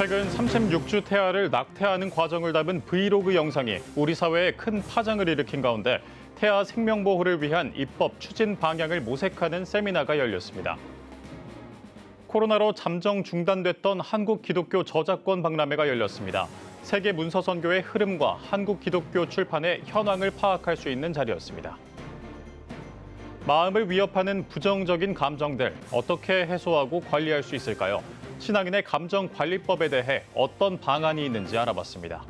최근 36주 태아를 낙태하는 과정을 담은 브이로그 영상이 우리 사회에 큰 파장을 일으킨 가운데 태아 생명보호를 위한 입법 추진 방향을 모색하는 세미나가 열렸습니다. 코로나로 잠정 중단됐던 한국 기독교 저작권 박람회가 열렸습니다. 세계 문서선교의 흐름과 한국 기독교 출판의 현황을 파악할 수 있는 자리였습니다. 마음을 위협하는 부정적인 감정들 어떻게 해소하고 관리할 수 있을까요? 신앙인의 감정관리법에 대해 어떤 방안이 있는지 알아봤습니다.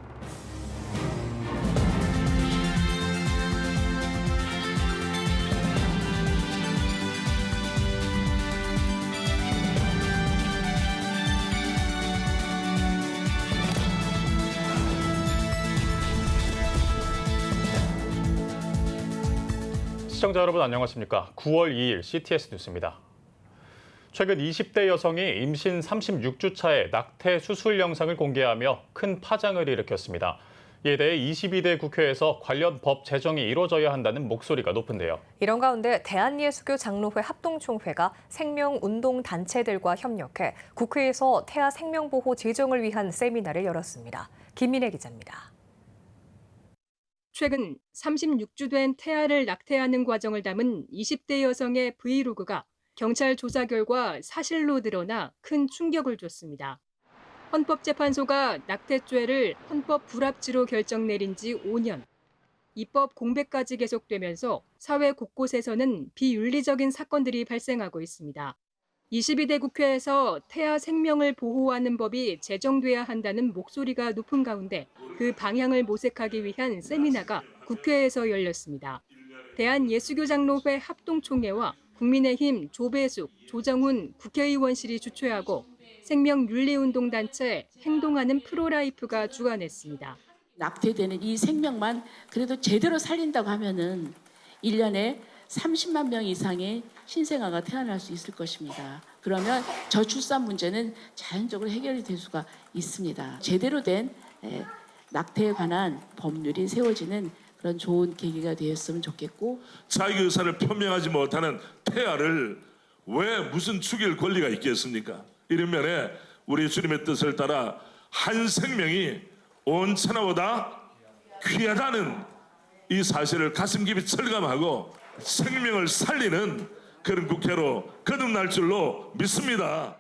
시청자 여러분 안녕하십니까? 9월 2일 CTS 뉴스입니다. 최근 20대 여성이 임신 36주 차에 낙태 수술 영상을 공개하며 큰 파장을 일으켰습니다. 이에 대해 22대 국회에서 관련 법 제정이 이루어져야 한다는 목소리가 높은데요. 이런 가운데 대한예수교 장로회 합동총회가 생명운동단체들과 협력해 국회에서 태아 생명보호 제정을 위한 세미나를 열었습니다. 김민혜 기자입니다. 최근 36주 된 태아를 낙태하는 과정을 담은 20대 여성의 브이로그가 경찰 조사 결과 사실로 드러나 큰 충격을 줬습니다. 헌법재판소가 낙태죄를 헌법 불합치로 결정 내린 지 5년. 입법 공백까지 계속되면서 사회 곳곳에서는 비윤리적인 사건들이 발생하고 있습니다. 22대 국회에서 태아 생명을 보호하는 법이 제정돼야 한다는 목소리가 높은 가운데 그 방향을 모색하기 위한 세미나가 국회에서 열렸습니다. 대한예수교장로회 합동총회와 국민의힘 조배숙, 조정훈 국회의원실이 주최하고 생명윤리운동단체 행동하는 프로라이프가 주관했습니다. 낙태되는 이 생명만 그래도 제대로 살린다고 하면은 1년에 30만 명 이상의 신생아가 태어날 수 있을 것입니다. 그러면 저출산 문제는 자연적으로 해결이 될 수가 있습니다. 제대로 된 낙태에 관한 법률이 세워지는 그런 좋은 계기가 되었으면 좋겠고, 자기 의사를 표명하지 못하는 태아를 왜 무슨 죽일 권리가 있겠습니까? 이런 면에 우리 주님의 뜻을 따라 한 생명이 온 천하보다 귀하다는 이 사실을 가슴 깊이 철감하고 생명을 살리는 그런 국회로 거듭날 줄로 믿습니다.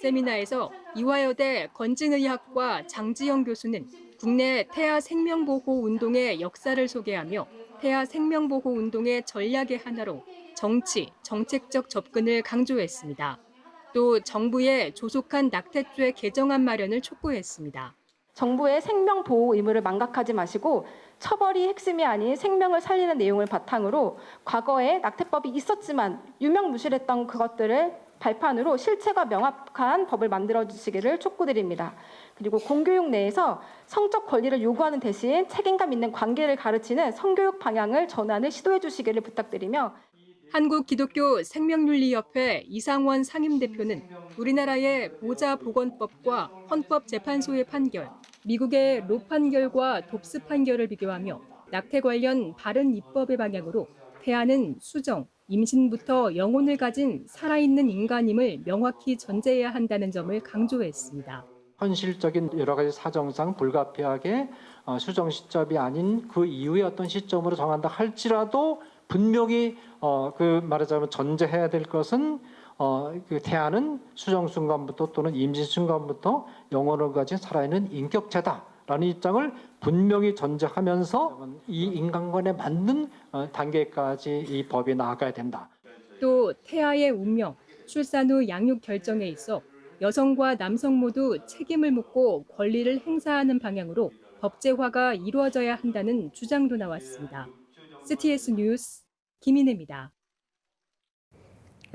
세미나에서 이화여대 건진의학과 장지영 교수는 국내 태아 생명보호 운동의 역사를 소개하며 태아 생명보호 운동의 전략의 하나로 정치, 정책적 접근을 강조했습니다. 또 정부의 조속한 낙태죄 개정안 마련을 촉구했습니다. 정부의 생명 보호 의무를 망각하지 마시고 처벌이 핵심이 아닌 생명을 살리는 내용을 바탕으로 과거에 낙태법이 있었지만 유명무실했던 그것들을 발판으로 실체가 명확한 법을 만들어 주시기를 촉구드립니다. 그리고 공교육 내에서 성적 권리를 요구하는 대신 책임감 있는 관계를 가르치는 성교육 방향을 전환을 시도해 주시기를 부탁드리며, 한국기독교 생명윤리협회 이상원 상임대표는 우리나라의 보자보건법과 헌법재판소의 판결, 미국의 로 판결과 돕스 판결을 비교하며 낙태 관련 바른 입법의 방향으로 태아는 수정, 임신부터 영혼을 가진 살아있는 인간임을 명확히 전제해야 한다는 점을 강조했습니다. 현실적인 여러 가지 사정상 불가피하게 수정 시점이 아닌 그 이후의 어떤 시점으로 정한다 할지라도 분명히 말하자면 전제해야 될 것은 그 태아는 수정 순간부터 또는 임신 순간부터 영혼을 가진 살아있는 인격체다라는 입장을 분명히 전제하면서 이 인간관에 맞는 단계까지 이 법이 나아가야 된다. 또 태아의 운명, 출산 후 양육 결정에 있어 여성과 남성 모두 책임을 묻고 권리를 행사하는 방향으로 법제화가 이루어져야 한다는 주장도 나왔습니다. CTS 뉴스 김인혜입니다.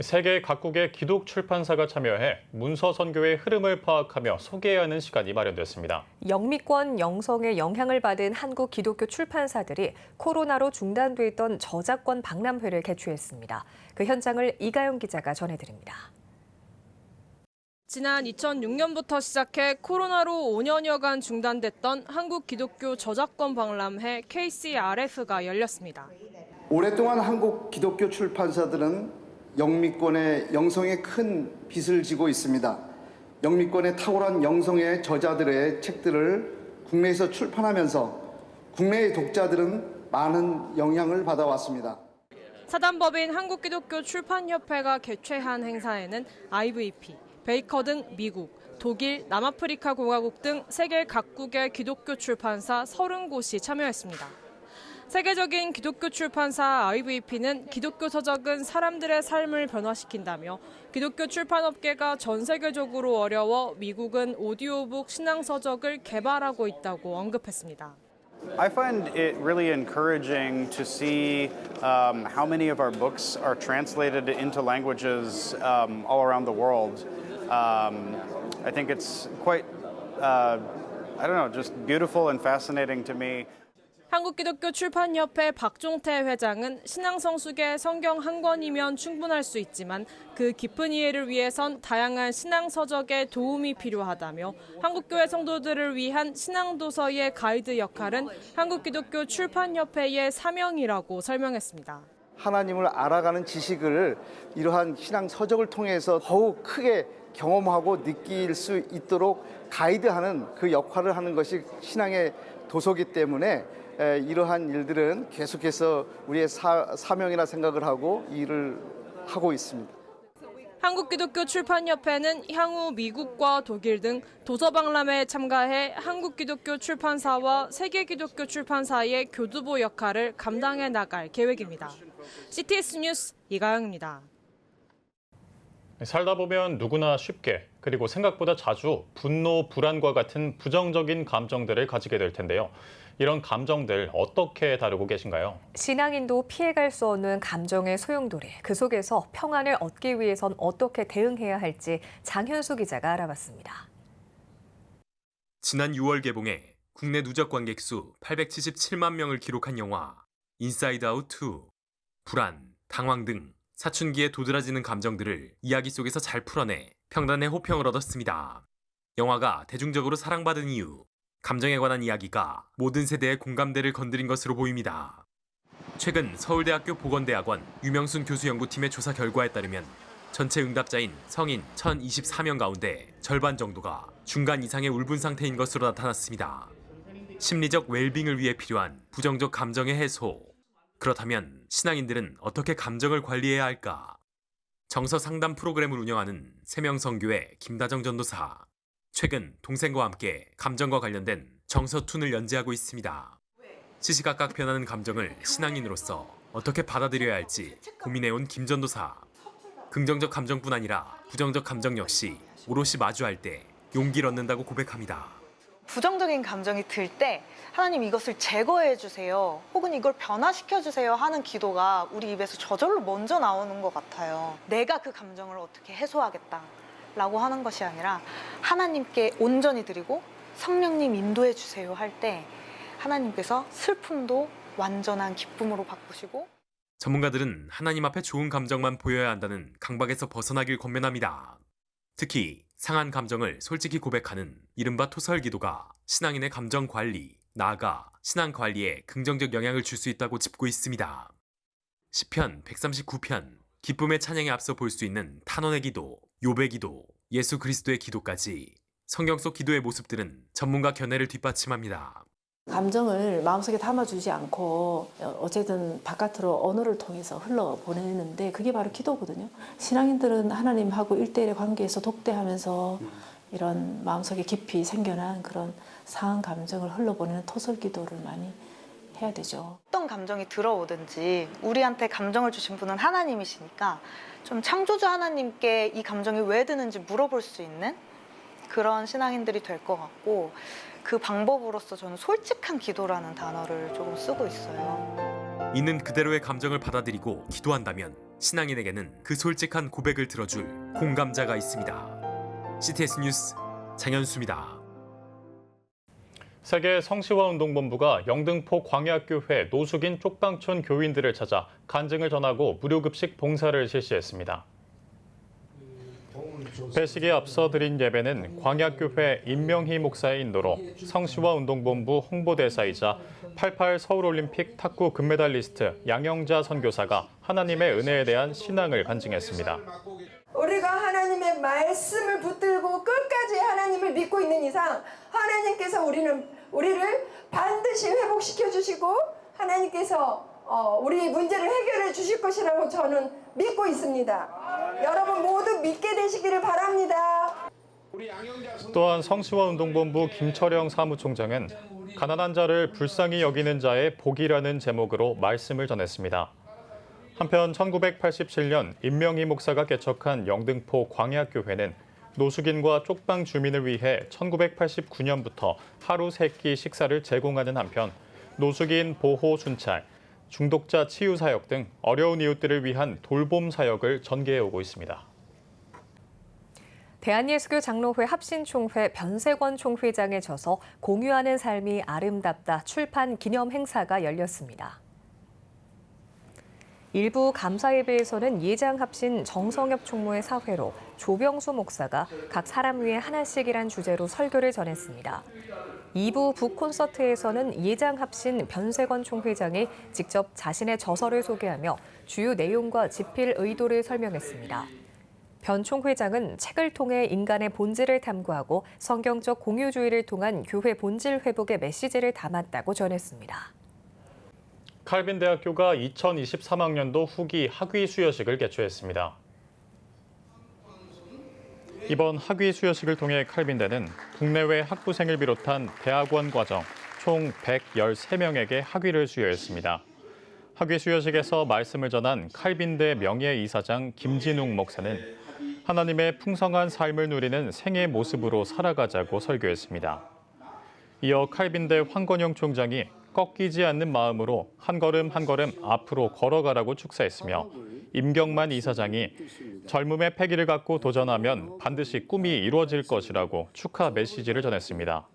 세계 각국의 기독 출판사가 참여해 문서 선교의 흐름을 파악하며 소개하는 시간이 마련됐습니다. 영미권 영성의 영향을 받은 한국 기독교 출판사들이 코로나로 중단돼 있던 저작권 박람회를 개최했습니다. 그 현장을 이가영 기자가 전해드립니다. 지난 2006년부터 시작해 코로나로 5년여간 중단됐던 한국 기독교 저작권 박람회 KCRF가 열렸습니다. 오랫동안 한국 기독교 출판사들은 영미권의 영성에 큰 빚을 지고 있습니다. 영미권의 탁월한 영성의 저자들의 책들을 국내에서 출판하면서 국내의 독자들은 많은 영향을 받아왔습니다. 사단법인 한국기독교 출판협회가 개최한 행사에는 IVP, 베이커 등 미국, 독일, 남아프리카 공화국 등 세계 각국의 기독교 출판사 30곳이 참여했습니다. 세계적인 기독교 출판사 IVP는 기독교 서적은 사람들의 삶을 변화시킨다며 기독교 출판업계가 전 세계적으로 어려워 미국은 오디오북 신앙서적을 개발하고 있다고 언급했습니다. I find it really encouraging to see how many of our books are translated into languages all around the world. I think it's quite, I don't know, just beautiful and fascinating to me. 한국기독교 출판협회 박종태 회장은 신앙 성숙에 성경 한 권이면 충분할 수 있지만 그 깊은 이해를 위해선 다양한 신앙 서적의 도움이 필요하다며 한국교회 성도들을 위한 신앙 도서의 가이드 역할은 한국기독교 출판협회의 사명이라고 설명했습니다. 하나님을 알아가는 지식을 이러한 신앙 서적을 통해서 더욱 크게 경험하고 느낄 수 있도록 가이드하는 그 역할을 하는 것이 신앙의 도서기 때문에 이러한 일들은 계속해서 우리의 사명이라 생각을 하고 일을 하고 있습니다. 한국기독교 출판협회는 향후 미국과 독일 등 도서박람회에 참가해 한국기독교 출판사와 세계기독교 출판사의 교두보 역할을 감당해 나갈 계획입니다. CTS 뉴스 이가영입니다. 살다 보면 누구나 쉽게 그리고 생각보다 자주 분노, 불안과 같은 부정적인 감정들을 가지게 될 텐데요. 이런 감정들 어떻게 다루고 계신가요? 신앙인도 피해갈 수 없는 감정의 소용돌이. 그 속에서 평안을 얻기 위해선 어떻게 대응해야 할지 장현수 기자가 알아봤습니다. 지난 6월 개봉해 국내 누적 관객 수 877만 명을 기록한 영화 인사이드 아웃 2. 불안, 당황 등 사춘기에 도드라지는 감정들을 이야기 속에서 잘 풀어내 평단의 호평을 얻었습니다. 영화가 대중적으로 사랑받은 이유, 감정에 관한 이야기가 모든 세대의 공감대를 건드린 것으로 보입니다. 최근 서울대학교 보건대학원 유명순 교수 연구팀의 조사 결과에 따르면 전체 응답자인 성인 1,024명 가운데 절반 정도가 중간 이상의 울분 상태인 것으로 나타났습니다. 심리적 웰빙을 위해 필요한 부정적 감정의 해소. 그렇다면 신앙인들은 어떻게 감정을 관리해야 할까? 정서 상담 프로그램을 운영하는 세명성교회 김다정 전도사. 최근 동생과 함께 감정과 관련된 정서툰을 연재하고 있습니다. 시시각각 변하는 감정을 신앙인으로서 어떻게 받아들여야 할지 고민해온 김 전도사. 긍정적 감정뿐 아니라 부정적 감정 역시 오롯이 마주할 때 용기를 얻는다고 고백합니다. 부정적인 감정이 들 때 하나님 이것을 제거해 주세요 혹은 이걸 변화시켜 주세요 하는 기도가 우리 입에서 저절로 먼저 나오는 것 같아요. 내가 그 감정을 어떻게 해소하겠다라고 하는 것이 아니라 하나님께 온전히 드리고 성령님 인도해 주세요 할 때 하나님께서 슬픔도 완전한 기쁨으로 바꾸시고. 전문가들은 하나님 앞에 좋은 감정만 보여야 한다는 강박에서 벗어나길 권면합니다. 특히 상한 감정을 솔직히 고백하는 이른바 토설 기도가 신앙인의 감정 관리, 나아가 신앙 관리에 긍정적 영향을 줄 수 있다고 짚고 있습니다. 시편 139편, 기쁨의 찬양에 앞서 볼 수 있는 탄원의 기도, 욥의 기도, 예수 그리스도의 기도까지 성경 속 기도의 모습들은 전문가 견해를 뒷받침합니다. 감정을 마음속에 담아주지 않고 어쨌든 바깥으로 언어를 통해서 흘러보내는데 그게 바로 기도거든요. 신앙인들은 하나님하고 1대1의 관계에서 독대하면서 이런 마음속에 깊이 생겨난 그런 상한 감정을 흘러보내는 토설 기도를 많이 해야 되죠. 어떤 감정이 들어오든지 우리한테 감정을 주신 분은 하나님이시니까 좀 창조주 하나님께 이 감정이 왜 드는지 물어볼 수 있는 그런 신앙인들이 될 것 같고, 그 방법으로서 저는 솔직한 기도라는 단어를 조금 쓰고 있어요. 있는 그대로의 감정을 받아들이고 기도한다면 신앙인에게는 그 솔직한 고백을 들어줄 공감자가 있습니다. CTS 뉴스 장현수입니다. 세계 성시화운동본부가 영등포 광야교회 노숙인 쪽방촌 교인들을 찾아 간증을 전하고 무료급식 봉사를 실시했습니다. 배식에 앞서 드린 예배는 광야교회 임명희 목사의 인도로 성시화운동본부 홍보대사이자 88 서울올림픽 탁구 금메달리스트 양영자 선교사가 하나님의 은혜에 대한 신앙을 간증했습니다. 우리가 하나님의 말씀을 붙들고 끝까지 가지의 하나님을 믿고 있는 이상 하나님께서 우리를 반드시 회복시켜 주시고 하나님께서 우리의 문제를 해결해 주실 것이라고 저는 믿고 있습니다. 여러분 모두 믿게 되시기를 바랍니다. 또한 성시화운동본부 김철영 사무총장은 가난한 자를 불쌍히 여기는 자의 복이라는 제목으로 말씀을 전했습니다. 한편 1987년 임명희 목사가 개척한 영등포 광야교회는 노숙인과 쪽방 주민을 위해 1989년부터 하루 3끼 식사를 제공하는 한편 노숙인 보호 순찰, 중독자 치유 사역 등 어려운 이웃들을 위한 돌봄 사역을 전개해 오고 있습니다. 대한예수교 장로회 합신총회 변세권 총회장에 져서 공유하는 삶이 아름답다 출판 기념 행사가 열렸습니다. 일부 감사예배에서는 예장 합신 정성엽 총무의 사회로 조병수 목사가 각 사람 위에 하나씩이란 주제로 설교를 전했습니다. 2부 북콘서트에서는 예장 합신 변세권 총회장이 직접 자신의 저서를 소개하며 주요 내용과 집필 의도를 설명했습니다. 변 총회장은 책을 통해 인간의 본질을 탐구하고 성경적 공유주의를 통한 교회 본질 회복의 메시지를 담았다고 전했습니다. 칼빈 대학교가 2023학년도 후기 학위 수여식을 개최했습니다. 이번 학위 수여식을 통해 칼빈대는 국내외 학부생을 비롯한 대학원 과정 총 113명에게 학위를 수여했습니다. 학위 수여식에서 말씀을 전한 칼빈대 명예이사장 김진웅 목사는 하나님의 풍성한 삶을 누리는 생의 모습으로 살아가자고 설교했습니다. 이어 칼빈대 황건영 총장이 꺾이지 않는 마음으로 한 걸음 한 걸음 앞으로 걸어가라고 축사했으며 임경만 이사장이 젊음의 패기를 갖고 도전하면 반드시 꿈이 이루어질 것이라고 축하 메시지를 전했습니다.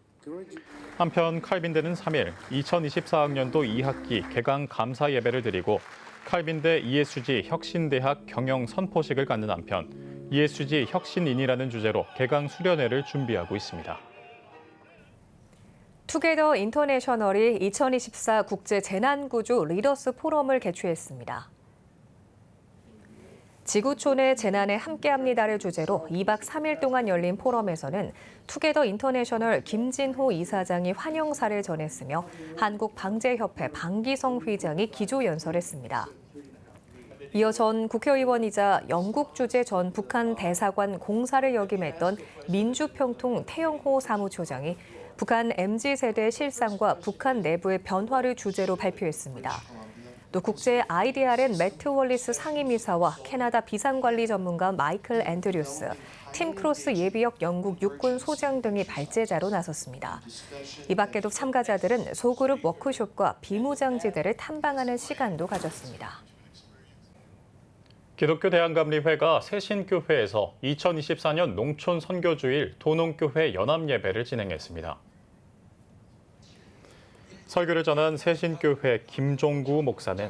한편 칼빈대는 3일 2024학년도 2학기 개강 감사 예배를 드리고 칼빈대 ESG 혁신대학 경영 선포식을 갖는 한편 ESG 혁신인이라는 주제로 개강 수련회를 준비하고 있습니다. 투게더 인터내셔널이 2024 국제 재난구조 리더스 포럼을 개최했습니다. 지구촌의 재난에 함께합니다를 주제로 2박 3일 동안 열린 포럼에서는 투게더 인터내셔널 김진호 이사장이 환영사를 전했으며 한국방재협회 방기성 회장이 기조연설했습니다. 이어 전 국회의원이자 영국 주재 전 북한 대사관 공사를 역임했던 민주평통 태영호 사무처장이 북한 MZ세대 실상과 북한 내부의 변화를 주제로 발표했습니다. 또 국제 IDRN 매트 월리스 상임이사와 캐나다 비상관리 전문가 마이클 앤드류스, 팀 크로스 예비역 영국 육군 소장 등이 발제자로 나섰습니다. 이 밖에도 참가자들은 소그룹 워크숍과 비무장지대를 탐방하는 시간도 가졌습니다. 기독교 대한감리회가 새신교회에서 2024년 농촌 선교주일 도농교회 연합예배를 진행했습니다. 설교를 전한 새신교회 김종구 목사는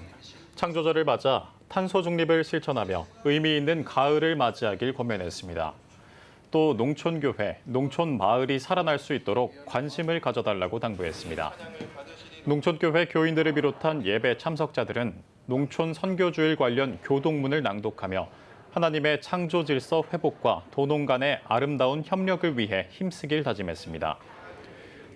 창조절을 맞아 탄소 중립을 실천하며 의미 있는 가을을 맞이하길 권면했습니다. 또 농촌교회, 농촌마을이 살아날 수 있도록 관심을 가져달라고 당부했습니다. 농촌교회 교인들을 비롯한 예배 참석자들은 농촌 선교주일 관련 교동문을 낭독하며 하나님의 창조 질서 회복과 도농 간의 아름다운 협력을 위해 힘쓰길 다짐했습니다.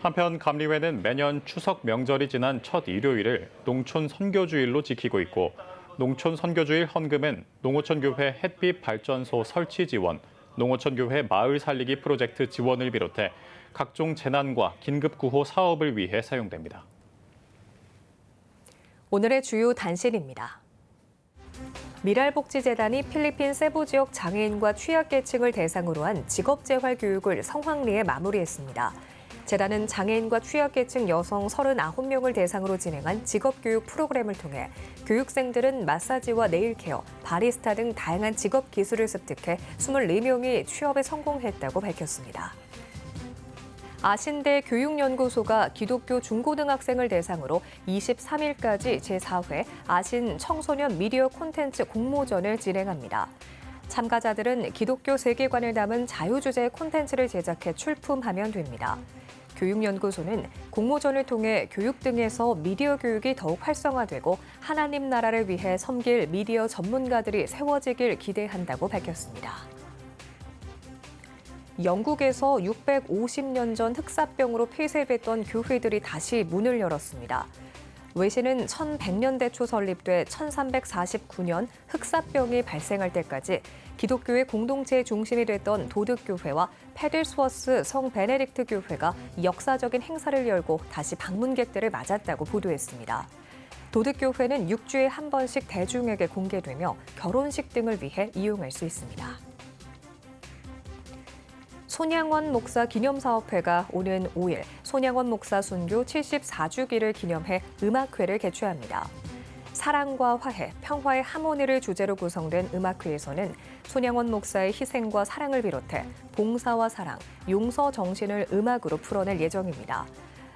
한편 감리회는 매년 추석 명절이 지난 첫 일요일을 농촌 선교주일로 지키고 있고 농촌 선교주일 헌금은 농어촌교회 햇빛 발전소 설치 지원, 농어촌교회 마을 살리기 프로젝트 지원을 비롯해 각종 재난과 긴급구호 사업을 위해 사용됩니다. 오늘의 주요 단신입니다. 미랄복지재단이 필리핀 세부 지역 장애인과 취약계층을 대상으로 한 직업재활 교육을 성황리에 마무리했습니다. 재단은 장애인과 취약계층 여성 39명을 대상으로 진행한 직업교육 프로그램을 통해 교육생들은 마사지와 네일케어, 바리스타 등 다양한 직업 기술을 습득해 24명이 취업에 성공했다고 밝혔습니다. 아신대 교육연구소가 기독교 중고등학생을 대상으로 23일까지 제4회 아신 청소년 미디어 콘텐츠 공모전을 진행합니다. 참가자들은 기독교 세계관을 담은 자유주제 콘텐츠를 제작해 출품하면 됩니다. 교육연구소는 공모전을 통해 교육 등에서 미디어 교육이 더욱 활성화되고 하나님 나라를 위해 섬길 미디어 전문가들이 세워지길 기대한다고 밝혔습니다. 영국에서 650년 전 흑사병으로 폐쇄됐던 교회들이 다시 문을 열었습니다. 외신은 1100년대 초 설립돼 1349년 흑사병이 발생할 때까지 기독교의 공동체의 중심이 됐던 도덕교회와 페들스워스 성 베네딕트 교회가 역사적인 행사를 열고 다시 방문객들을 맞았다고 보도했습니다. 도덕교회는 6주에 한 번씩 대중에게 공개되며 결혼식 등을 위해 이용할 수 있습니다. 손양원 목사 기념사업회가 오는 5일 손양원 목사 순교 74주기를 기념해 음악회를 개최합니다. 사랑과 화해, 평화의 하모니를 주제로 구성된 음악회에서는 손양원 목사의 희생과 사랑을 비롯해 봉사와 사랑, 용서 정신을 음악으로 풀어낼 예정입니다.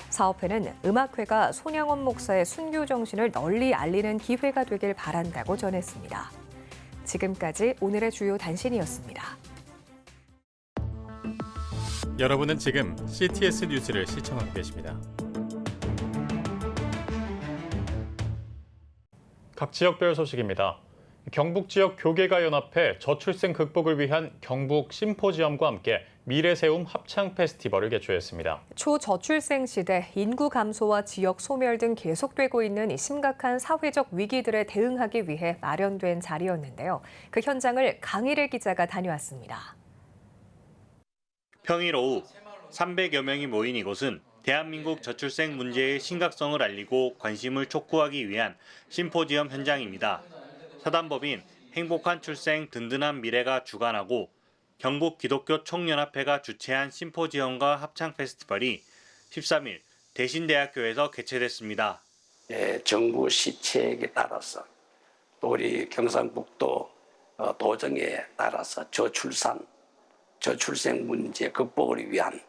사업회는 음악회가 손양원 목사의 순교 정신을 널리 알리는 기회가 되길 바란다고 전했습니다. 지금까지 오늘의 주요 단신이었습니다. 여러분은 지금 CTS 뉴스를 시청하고 계십니다. 각 지역별 소식입니다. 경북 지역 교계가 연합회 저출생 극복을 위한 경북 심포지엄과 함께 미래세움 합창 페스티벌을 개최했습니다. 초저출생 시대 인구 감소와 지역 소멸 등 계속되고 있는 이 심각한 사회적 위기들에 대응하기 위해 마련된 자리였는데요. 그 현장을 강일의 기자가 다녀왔습니다. 평일 오후 300여 명이 모인 이곳은 대한민국 저출생 문제의 심각성을 알리고 관심을 촉구하기 위한 심포지엄 현장입니다. 사단법인 행복한 출생 든든한 미래가 주관하고 경북 기독교 총연합회가 주최한 심포지엄과 합창 페스티벌이 13일 대신대학교에서 개최됐습니다. 정부 시책에 따라서 또 우리 경상북도 도정에 따라서 저출생 문제 극복을 위한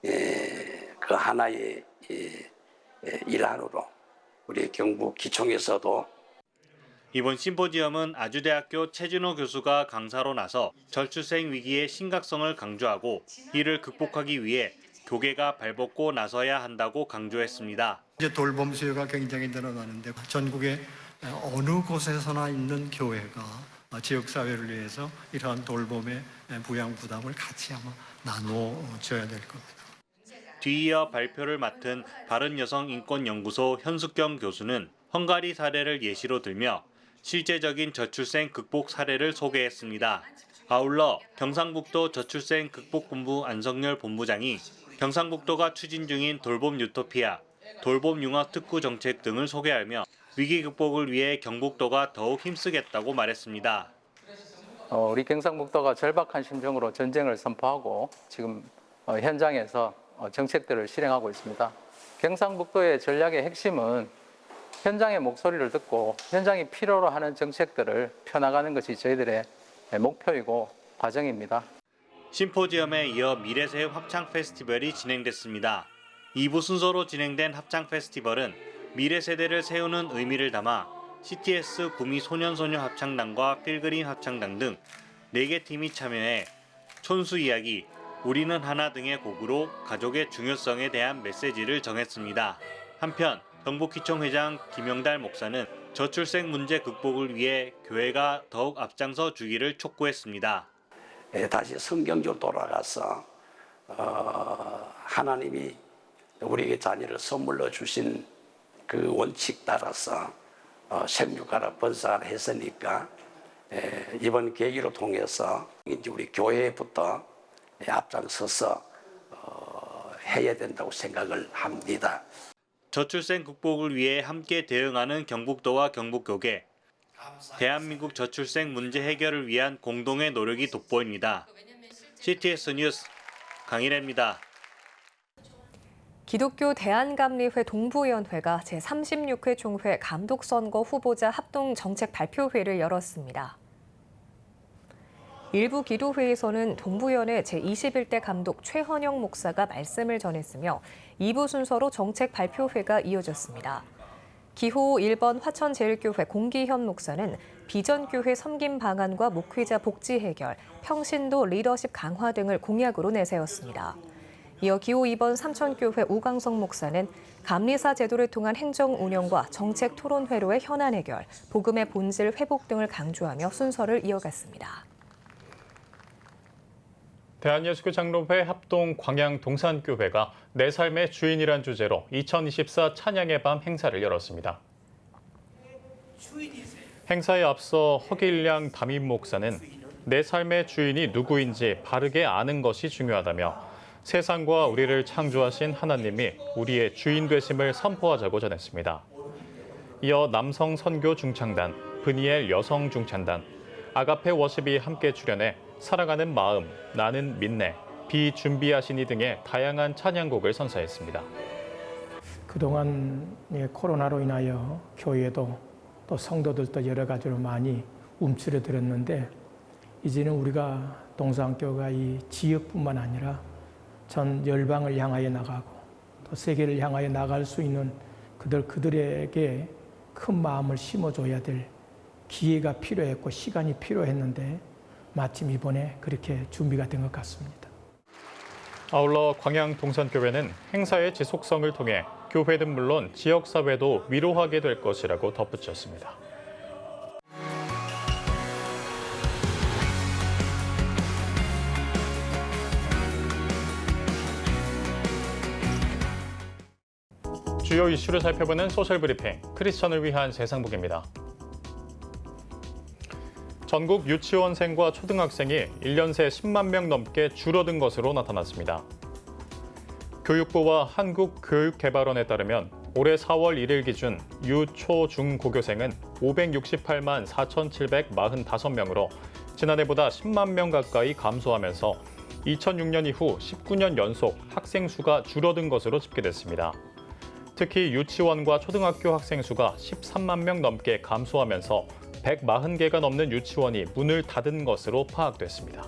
그 하나의 일환으로 우리 경북 기총에서도 이번 심포지엄은 아주대학교 최진호 교수가 강사로 나서 저출생 위기의 심각성을 강조하고 이를 극복하기 위해 교계가 발벗고 나서야 한다고 강조했습니다. 이제 돌봄 수요가 굉장히 늘어나는데 전국의 어느 곳에서나 있는 교회가 지역사회를 위해서 이러한 돌봄의 부양 부담을 같이 아마 나눠줘야 될 겁니다. 뒤이어 발표를 맡은 바른여성인권연구소 현숙경 교수는 헝가리 사례를 예시로 들며 실제적인 저출생 극복 사례를 소개했습니다. 아울러 경상북도 저출생 극복본부 안성열 본부장이 경상북도가 추진 중인 돌봄 유토피아, 돌봄 융합 특구 정책 등을 소개하며 위기 극복을 위해 경북도가 더욱 힘쓰겠다고 말했습니다. 우리 경상북도가 절박한 심정으로 전쟁을 선포하고 지금 현장에서 정책들을 실행하고 있습니다. 경상북도의 전략의 핵심은 현장의 목소리를 듣고 현장이 필요로 하는 정책들을 펴나가는 것이 저희들의 목표이고 과정입니다. 심포지엄에 이어 미래세움 합창 페스티벌이 진행됐습니다. 2부 순서로 진행된 합창 페스티벌은 미래 세대를 세우는 의미를 담아 CTS 구미 소년소녀 합창단과 필그림 합창단 등 4개 팀이 참여해 촌수 이야기, 우리는 하나 등의 곡으로 가족의 중요성에 대한 메시지를 전했습니다. 한편 경북기총 회장 김영달 목사는 저출생 문제 극복을 위해 교회가 더욱 앞장서 주기를 촉구했습니다. 다시 성경적으로 돌아가서 하나님이 우리에게 자녀를 선물로 주신 그 원칙 따라서 생육하라 번성하라 했으니까 이번 계기로 통해서 이제 우리 교회부터 앞장서서 해야 된다고 생각을 합니다. 저출생 극복을 위해 함께 대응하는 경북도와 경북교계, 대한민국 저출생 문제 해결을 위한 공동의 노력이 돋보입니다. CTS 뉴스 강일혜입니다. 기독교 대한감리회 동부위원회가 제36회 총회 감독선거 후보자 합동 정책 발표회를 열었습니다. 일부 기도회에서는 동부위원회 제21대 감독 최헌영 목사가 말씀을 전했으며 2부 순서로 정책 발표회가 이어졌습니다. 기호 1번 화천제일교회 공기현 목사는 비전교회 섬김 방안과 목회자 복지 해결, 평신도 리더십 강화 등을 공약으로 내세웠습니다. 이어 기호 2번 삼천교회 우광석 목사는 감리사 제도를 통한 행정 운영과 정책 토론회로의 현안 해결, 복음의 본질 회복 등을 강조하며 순서를 이어갔습니다. 대한예수교 장로회 합동 광양 동산교회가 내 삶의 주인이란 주제로 2024 찬양의 밤 행사를 열었습니다. 행사에 앞서 허길량 담임 목사는 내 삶의 주인이 누구인지 바르게 아는 것이 중요하다며 세상과 우리를 창조하신 하나님이 우리의 주인 되심을 선포하자고 전했습니다. 이어 남성 선교 중창단, 브니엘 여성 중창단, 아가페 워십이 함께 출연해 사랑하는 마음, 나는 믿네, 비준비하시니 등의 다양한 찬양곡을 선사했습니다. 그동안 코로나로 인하여 교회도 또 성도들도 여러 가지로 많이 움츠러들었는데 이제는 우리가 동산교가 이 지역뿐만 아니라 전 열방을 향하여 나가고 또 세계를 향하여 나갈 수 있는 그들에게 큰 마음을 심어줘야 될 기회가 필요했고 시간이 필요했는데 마침 이번에 그렇게 준비가 된 것 같습니다. 아울러 광양 동산교회는 행사의 지속성을 통해 교회는 물론 지역사회도 위로하게 될 것이라고 덧붙였습니다. 주요 이슈를 살펴보는 소셜브리핑, 크리스천을 위한 세상북입니다. 전국 유치원생과 초등학생이 1년 새 10만 명 넘게 줄어든 것으로 나타났습니다. 교육부와 한국교육개발원에 따르면 올해 4월 1일 기준 유, 초, 중, 고교생은 568만 4,745명으로 지난해보다 10만 명 가까이 감소하면서 2006년 이후 19년 연속 학생 수가 줄어든 것으로 집계됐습니다. 특히 유치원과 초등학교 학생 수가 13만 명 넘게 감소하면서 140개가 넘는 유치원이 문을 닫은 것으로 파악됐습니다.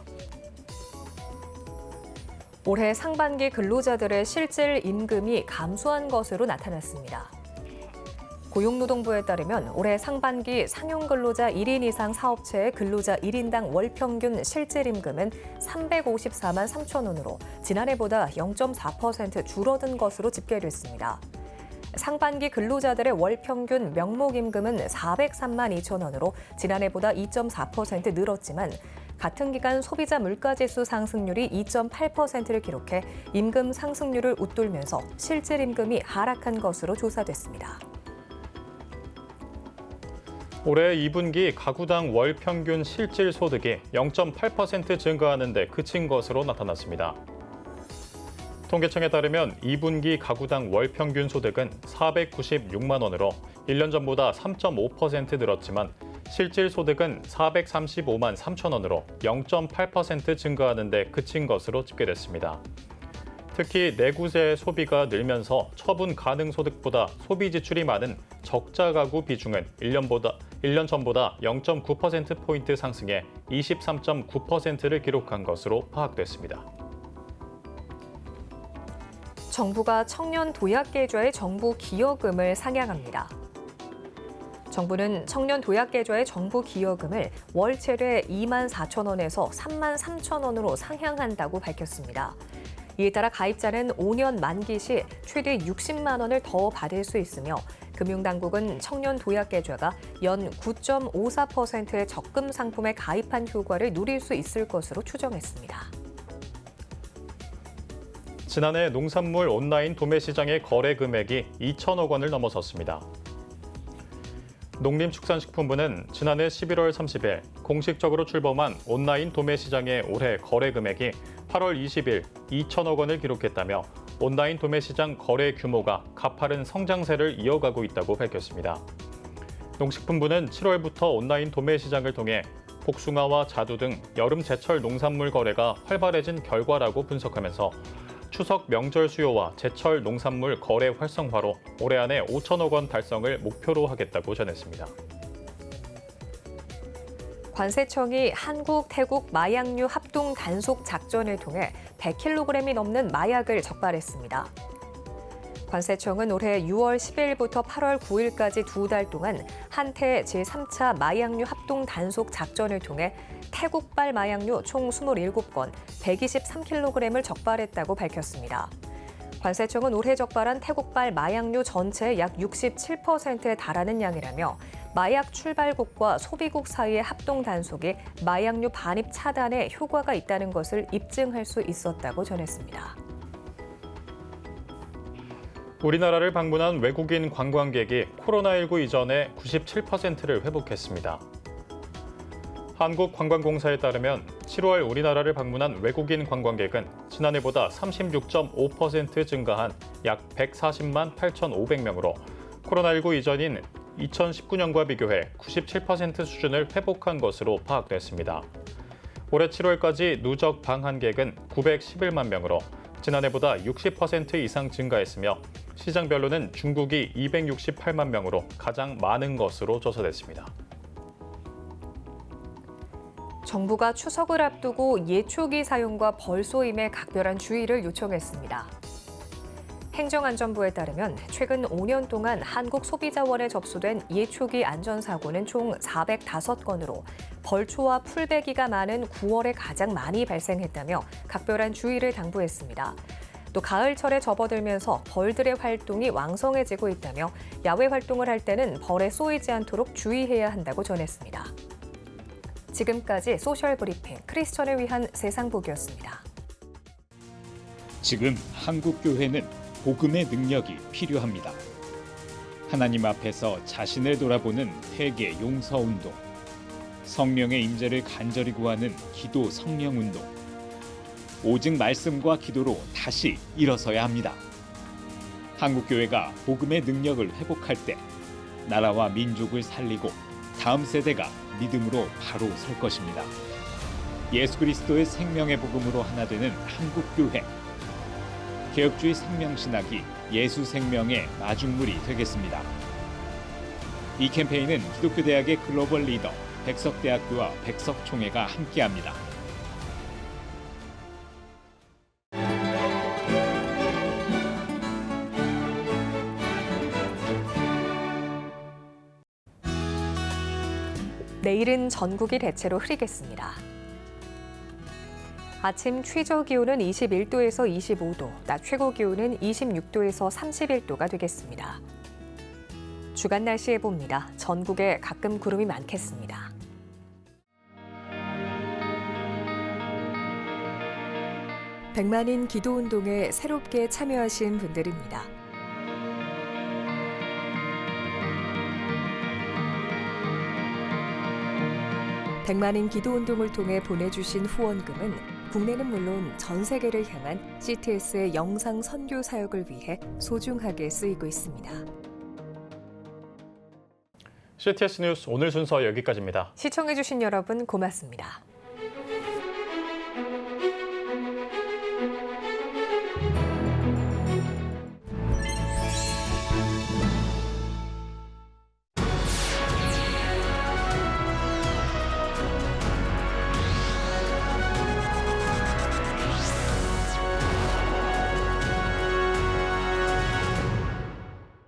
올해 상반기 근로자들의 실질 임금이 감소한 것으로 나타났습니다. 고용노동부에 따르면 올해 상반기 상용근로자 1인 이상 사업체의 근로자 1인당 월평균 실질 임금은 354만 3천 원으로 지난해보다 0.4% 줄어든 것으로 집계됐습니다. 상반기 근로자들의 월평균 명목임금은 403만 2천 원으로 지난해보다 2.4% 늘었지만 같은 기간 소비자 물가지수 상승률이 2.8%를 기록해 임금 상승률을 웃돌면서 실질 임금이 하락한 것으로 조사됐습니다. 올해 2분기 가구당 월평균 실질 소득이 0.8% 증가하는 데 그친 것으로 나타났습니다. 통계청에 따르면 2분기 가구당 월평균 소득은 496만 원으로 1년 전보다 3.5% 늘었지만 실질 소득은 435만 3천 원으로 0.8% 증가하는 데 그친 것으로 집계됐습니다. 특히 내구재 소비가 늘면서 처분 가능 소득보다 소비 지출이 많은 적자 가구 비중은 1년 전보다 0.9%포인트 상승해 23.9%를 기록한 것으로 파악됐습니다. 정부가 청년 도약 계좌의 정부 기여금을 상향합니다. 정부는 청년 도약 계좌의 정부 기여금을 월 최대 2만 4천 원에서 3만 3천 원으로 상향한다고 밝혔습니다. 이에 따라 가입자는 5년 만기 시 최대 60만 원을 더 받을 수 있으며 금융당국은 청년 도약 계좌가 연 9.54%의 적금 상품에 가입한 효과를 누릴 수 있을 것으로 추정했습니다. 지난해 농산물 온라인 도매 시장의 거래 금액이 2천억 원을 넘어섰습니다. 농림축산식품부는 지난해 11월 30일 공식적으로 출범한 온라인 도매 시장의 올해 거래 금액이 8월 20일 2천억 원을 기록했다며 온라인 도매 시장 거래 규모가 가파른 성장세를 이어가고 있다고 밝혔습니다. 농식품부는 7월부터 온라인 도매 시장을 통해 복숭아와 자두 등 여름 제철 농산물 거래가 활발해진 결과라고 분석하면서 추석 명절 수요와 제철 농산물 거래 활성화로 올해 안에 5천억 원 달성을 목표로 하겠다고 전했습니다. 관세청이 한국, 태국 마약류 합동 단속 작전을 통해 100kg이 넘는 마약을 적발했습니다. 관세청은 올해 6월 10일부터 8월 9일까지 2달 동안 한태 제3차 마약류 합동 단속 작전을 통해 태국발 마약류 총 27건, 123kg을 적발했다고 밝혔습니다. 관세청은 올해 적발한 태국발 마약류 전체의 약 67%에 달하는 양이라며 마약 출발국과 소비국 사이의 합동 단속이 마약류 반입 차단에 효과가 있다는 것을 입증할 수 있었다고 전했습니다. 우리나라를 방문한 외국인 관광객이 코로나19 이전의 97%를 회복했습니다. 한국관광공사에 따르면 7월 우리나라를 방문한 외국인 관광객은 지난해보다 36.5% 증가한 약 140만 8,500명으로 코로나19 이전인 2019년과 비교해 97% 수준을 회복한 것으로 파악됐습니다. 올해 7월까지 누적 방한객은 911만 명으로 지난해보다 60% 이상 증가했으며 시장별로는 중국이 268만 명으로 가장 많은 것으로 조사됐습니다. 정부가 추석을 앞두고 예초기 사용과 벌쏘임에 각별한 주의를 요청했습니다. 행정안전부에 따르면 최근 5년 동안 한국소비자원에 접수된 예초기 안전사고는 총 405건으로 벌초와 풀베기가 많은 9월에 가장 많이 발생했다며 각별한 주의를 당부했습니다. 또 가을철에 접어들면서 벌들의 활동이 왕성해지고 있다며 야외 활동을 할 때는 벌에 쏘이지 않도록 주의해야 한다고 전했습니다. 지금까지 소셜브리핑 크리스천을 위한 세상보기였습니다. 지금 한국교회는 복음의 능력이 필요합니다. 하나님 앞에서 자신을 돌아보는 회개 용서운동, 성령의 임재를 간절히 구하는 기도 성령운동, 오직 말씀과 기도로 다시 일어서야 합니다. 한국교회가 복음의 능력을 회복할 때 나라와 민족을 살리고 다음 세대가 믿음으로 바로 설 것입니다. 예수 그리스도의 생명의 복음으로 하나 되는 한국교회. 개혁주의 생명신학이 예수 생명의 마중물이 되겠습니다. 이 캠페인은 기독교대학의 글로벌 리더 백석대학교와 백석총회가 함께합니다. 내일은 전국이 대체로 흐리겠습니다. 아침 최저 기온은 21도에서 25도, 낮 최고 기온은 26도에서 31도가 되겠습니다. 주간 날씨 예보입니다. 전국에 가끔 구름이 많겠습니다. 백만인 기도운동에 새롭게 참여하신 분들입니다. 백만인 기도운동을 통해 보내주신 후원금은 국내는 물론 전 세계를 향한 CTS의 영상 선교 사역을 위해 소중하게 쓰이고 있습니다. CTS 뉴스 오늘 순서 여기까지입니다. 시청해주신 여러분 고맙습니다.